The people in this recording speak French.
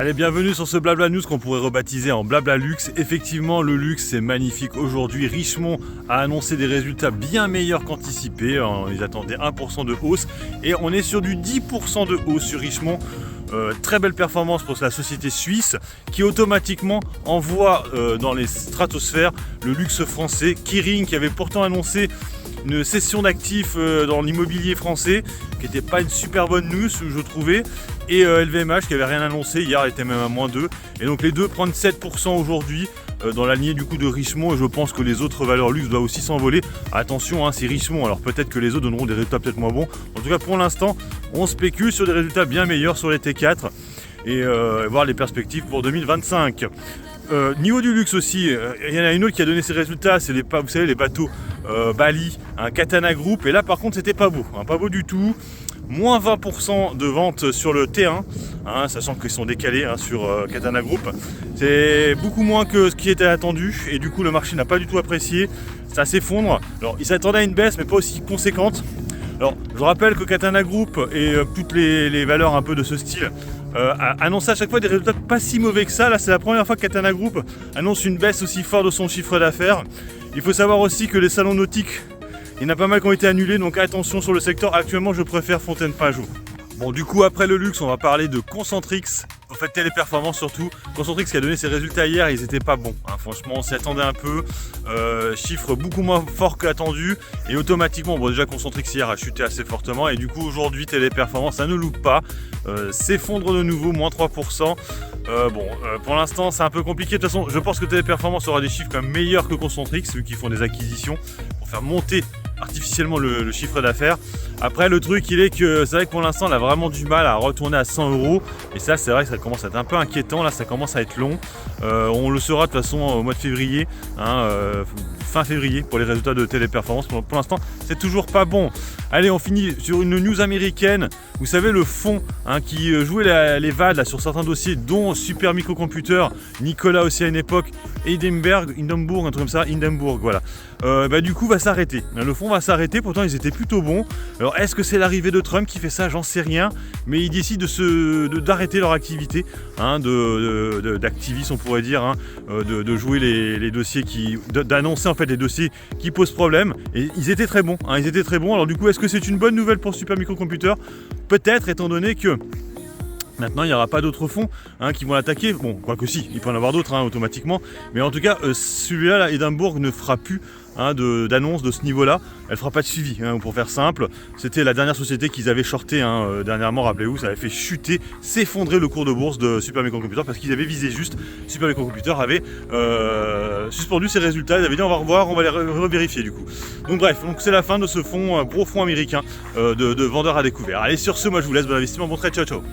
Allez, bienvenue sur ce Blabla News qu'on pourrait rebaptiser en Blabla Luxe. Effectivement, le luxe c'est magnifique aujourd'hui. Richemont a annoncé des résultats bien meilleurs qu'anticipés. Ils attendaient 1% de hausse et on est sur du 10% de hausse sur Richemont. Très belle performance pour la société suisse qui automatiquement envoie dans les stratosphères le luxe français. Kering qui avait pourtant annoncé une cession d'actifs dans l'immobilier français qui n'était pas une super bonne news je trouvais, et LVMH qui avait rien annoncé, hier elle était même à -2, et donc les deux prennent 7% aujourd'hui dans la lignée du coup de Richemont, et je pense que les autres valeurs luxe doivent aussi s'envoler. Attention, c'est Richemont, alors peut-être que les autres donneront des résultats peut-être moins bons. En tout cas pour l'instant on spécule sur des résultats bien meilleurs sur les T4 et voir les perspectives pour 2025. Niveau du luxe aussi, il y en a une autre qui a donné ses résultats, c'est vous savez, les bateaux Bali, un Katana Group, et là par contre c'était pas beau, pas beau du tout. Moins 20% de ventes sur le T1, sachant qu'ils sont décalés sur Katana Group. C'est beaucoup moins que ce qui était attendu et du coup le marché n'a pas du tout apprécié, ça s'effondre. Alors il s'attendait à une baisse mais pas aussi conséquente. Alors je rappelle que Katana Group et toutes les valeurs un peu de ce style annonce à chaque fois des résultats pas si mauvais que ça. Là c'est la première fois que Katana Group annonce une baisse aussi forte de son chiffre d'affaires. Il faut savoir aussi que les salons nautiques, il y en a pas mal qui ont été annulés, donc attention sur le secteur. Actuellement je préfère Fontaine-Pajot. Bon, du coup après le luxe on va parler de Concentrix, en fait Téléperformance surtout. Concentrix qui a donné ses résultats hier, ils étaient pas bons, franchement on s'y attendait un peu, chiffres beaucoup moins forts qu'attendu, et automatiquement, bon déjà Concentrix hier a chuté assez fortement, et du coup aujourd'hui Téléperformance, ça ne loupe pas, s'effondre de nouveau, moins 3%. Pour l'instant c'est un peu compliqué, de toute façon je pense que Téléperformance aura des chiffres quand même meilleurs que Concentrix, vu qu'ils font des acquisitions pour faire monter artificiellement le chiffre d'affaires. Après le truc il est que c'est vrai que pour l'instant elle a vraiment du mal à retourner à 100 €, et ça c'est vrai que ça commence à être un peu inquiétant, là ça commence à être long. On le saura de toute façon au mois de février, fin février, pour les résultats de Téléperformance. Pour l'instant c'est toujours pas bon. Allez, on finit sur une news américaine. Vous savez le fonds qui jouait les VAD là, sur certains dossiers, dont Super Microcomputer, Nicolas aussi à une époque, Hindenburg, un truc comme ça, Hindenburg, voilà. Du coup va s'arrêter. Le fonds va s'arrêter, pourtant ils étaient plutôt bons. Alors est-ce que c'est l'arrivée de Trump qui fait ça? J'en sais rien, mais ils décident d'arrêter leur activité, d'activisme on pourrait dire, de jouer les dossiers d'annoncer en fait les dossiers qui posent problème, et ils étaient très bons, ils étaient très bons. Alors du coup est-ce que c'est une bonne nouvelle pour Super Microcomputer? Peut-être, étant donné que maintenant il n'y aura pas d'autres fonds qui vont l'attaquer. Bon, quoique si, il peut en avoir d'autres automatiquement, mais en tout cas celui-là, Hindenburg, ne fera plus d'annonce de ce niveau-là. Elle fera pas de suivi, pour faire simple. C'était la dernière société qu'ils avaient shorté dernièrement, rappelez-vous, ça avait fait chuter, s'effondrer le cours de bourse de Super Microcomputer parce qu'ils avaient visé juste. Super Microcomputer avait suspendu ses résultats, ils avaient dit on va revoir, on va les revérifier du coup. Donc bref, c'est la fin de ce fonds, gros fonds américain de vendeurs à découvert. Allez, sur ce, moi je vous laisse, bon investissement, bon trade, ciao ciao.